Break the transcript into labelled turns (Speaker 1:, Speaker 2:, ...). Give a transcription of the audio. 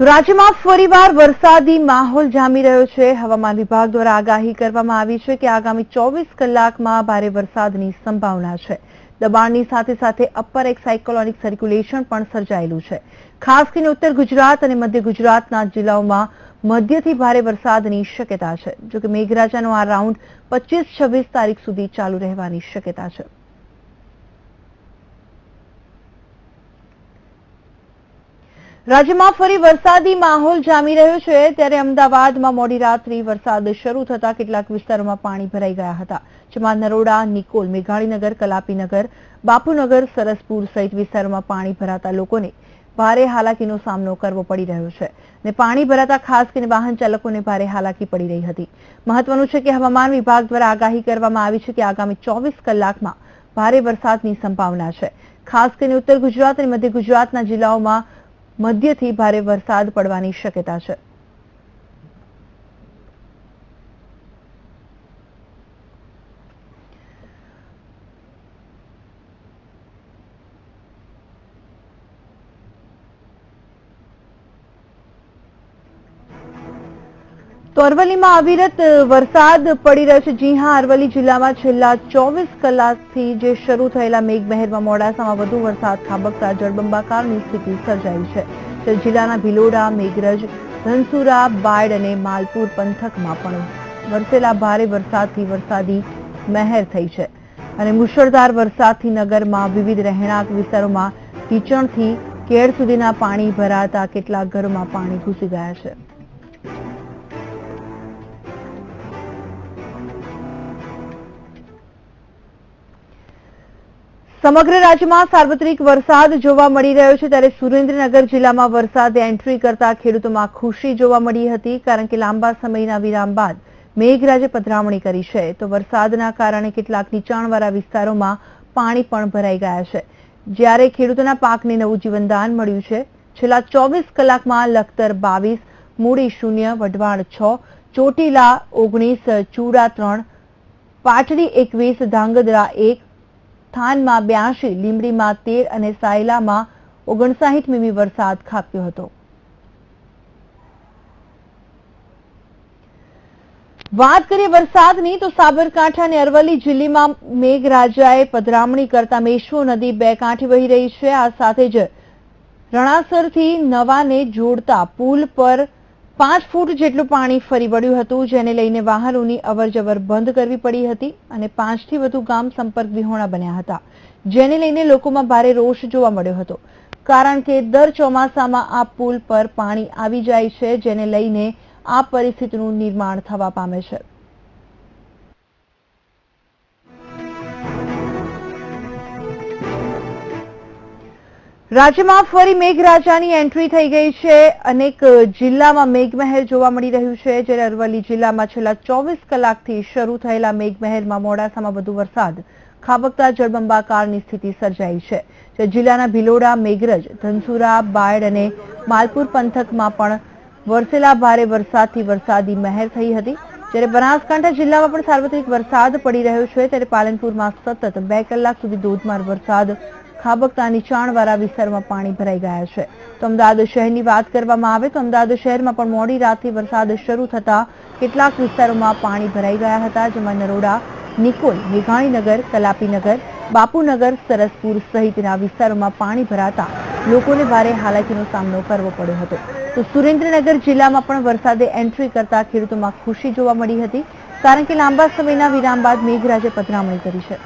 Speaker 1: તો રાજ્યમાં ફરીવાર વરસાદી માહોલ જામી રહ્યો છે। હવામાન વિભાગ દ્વારા આગાહી કરવામાં આવી છે કે આગામી 24 કલાકમાં ભારે વરસાદની સંભાવના છે। દબાણની સાથે સાથે અપર એક સાયક્લોનિક સર્ક્યુલેશન પણ સર્જાયેલું છે। ખાસ કરીને ઉત્તર ગુજરાત અને મધ્ય ગુજરાતના જિલ્લાઓમાં મધ્યથી ભારે વરસાદની શક્યતા છે। જો કે મેઘરાજાનો આ રાઉન્ડ 25-26 તારીખ સુધી ચાલુ રહેવાની શક્યતા છે। રાજ્યમાં ફરી વરસાદી માહોલ જામી રહ્યો છે, ત્યારે અમદાવાદમાં મોડી રાત્રે વરસાદ શરૂ થતા કેટલાક વિસ્તારોમાં પાણી ભરાઈ ગયા હતા, જેમાં નરોડા, નિકોલ, મેઘાણીનગર, કલાપીનગર, બાપુનગર, સરસપુર સહિત વિસ્તારોમાં પાણી ભરાતા લોકોને ભારે હાલાકીનો સામનો કરવો પડી રહ્યો છે અને પાણી ભરાતા ખાસ કરીને વાહન ચાલકોને ભારે હાલાકી પડી રહી હતી। મહત્વનું છે કે હવામાન વિભાગ દ્વારા આગાહી કરવામાં આવી છે કે આગામી 24 કલાકમાં ભારે વરસાદની સંભાવના છે। ખાસ કરીને ઉત્તર ગુજરાત અને મધ્ય ગુજરાતના જિલ્લાઓમાં મધ્યથી ભારે વરસાદ પડવાની શક્યતા છે। તો અરવલ્લીમાં અવિરત વરસાદ પડી રહ્યો છે। જી હા, અરવલ્લી જિલ્લામાં છેલ્લા 24 કલાકથી જે શરૂ થયેલા મેઘમહેરમાં મોડાસામાં વધુ વરસાદ ખાબકતા જળબંબાકારની સ્થિતિ સર્જાઈ છે। ત્યારે જિલ્લાના ભિલોડા, મેઘરજ, ધનસુરા, બાયડ અને માલપુર પંથકમાં પણ વરસેલા ભારે વરસાદથી વરસાદી મહેર થઈ છે અને મુશળધાર વરસાદથી નગરમાં વિવિધ રહેણાંક વિસ્તારોમાં ઢીચણથી કેળ સુધીના પાણી ભરાતા કેટલાક ઘરોમાં પાણી ઘૂસી ગયા છે। સમગ્ર રાજ્યમાં સાર્વત્રિક વરસાદ જોવા મળી રહ્યો છે, ત્યારે સુરેન્દ્રનગર જિલ્લામાં વરસાદે એન્ટ્રી કરતા ખેડૂતોમાં ખુશી જોવા મળી હતી, કારણ કે લાંબા સમયના વિરામ બાદ મેઘરાજે પધરામણી કરી છે। તો વરસાદના કારણે કેટલાક નીચાણવાળા વિસ્તારોમાં પાણી પણ ભરાઈ ગયા છે, જ્યારે ખેડૂતોના પાકને નવું જીવનદાન મળ્યું છે। છેલ્લા 24 કલાકમાં લખતર 22, મૂળી 0, વઢવાણ 6, ચોટીલા 19, ચૂડા 3, પાટડી 21, ધાંગધ્રા 1, થાનમાં 82, લીંબડીમાં 13 અને સાયલામાં 59 મીમી વરસાદ ખાબક્યો હતો। વાત કરીએ વરસાદની, તો સાબરકાંઠા અને અરવલ્લી જિલ્લામાં મેઘરાજાએ પધરામણી કરતા મેશ્વો નદી બે કાંઠે વહી રહી છે। આ સાથે જ રણાસરથી નવાને જોડતા પુલ પર 5 ફૂટ જેટલું પાણી ફરી વળ્યું હતું, જેને લઈને વાહનોની અવરજવર બંધ કરવી પડી હતી અને 5 થી વધુ ગામ સંપર્ક વિહોણા બન્યા હતા, જેને લઈને લોકોમાં ભારે રોષ જોવા મળ્યો હતો, કારણ કે દર ચોમાસામાં આ પુલ પર પાણી આવી જાય છે, જેને લઈને આ પરિસ્થિતિનું નિર્માણ થવા પામે છે। રાજ્યમાં ફરી મેઘરાજાની એન્ટ્રી થઈ ગઈ છે। અનેક જિલ્લામાં મેઘમહેર જોવા મળી રહ્યું છે, જ્યારે અરવલ્લી જિલ્લામાં છેલ્લા 24 કલાકથી શરૂ થયેલા મેઘમહેરમાં મોડાસામાં વધુ વરસાદ ખાબકતા જળબંબાકારની સ્થિતિ સર્જાઈ છે। જ્યારે જિલ્લાના ભિલોડા, મેઘરજ, ધનસુરા, બાયડ અને માલપુર પંથકમાં પણ વરસેલા ભારે વરસાદથી વરસાદી મહેર થઈ હતી। જ્યારે બનાસકાંઠા જિલ્લામાં પણ સાર્વત્રિક વરસાદ પડી રહ્યો છે, ત્યારે પાલનપુરમાં સતત 2 કલાક સુધી ધોધમાર વરસાદ ખાબકતા નીચાણવાળા વિસ્તારોમાં પાણી ભરાઈ ગયા છે। તો અમદાવાદ શહેરની વાત કરવામાં આવે તો અમદાવાદ શહેરમાં પણ મોડી રાતથી વરસાદ શરૂ થતા કેટલાક વિસ્તારોમાં પાણી ભરાઈ ગયા હતા, જેમાં નરોડા, નિકોલ, મેઘાણીનગર, કલાપીનગર, બાપુનગર, સરસપુર સહિતના વિસ્તારોમાં પાણી ભરાતા લોકોને ભારે હાલાકીનો સામનો કરવો પડ્યો હતો। તો સુરેન્દ્રનગર જિલ્લામાં પણ વરસાદે એન્ટ્રી કરતા ખેડૂતોમાં ખુશી જોવા મળી હતી, કારણ કે લાંબા સમયના વિરામ બાદ મેઘરાજે પધરામણી કરી છે।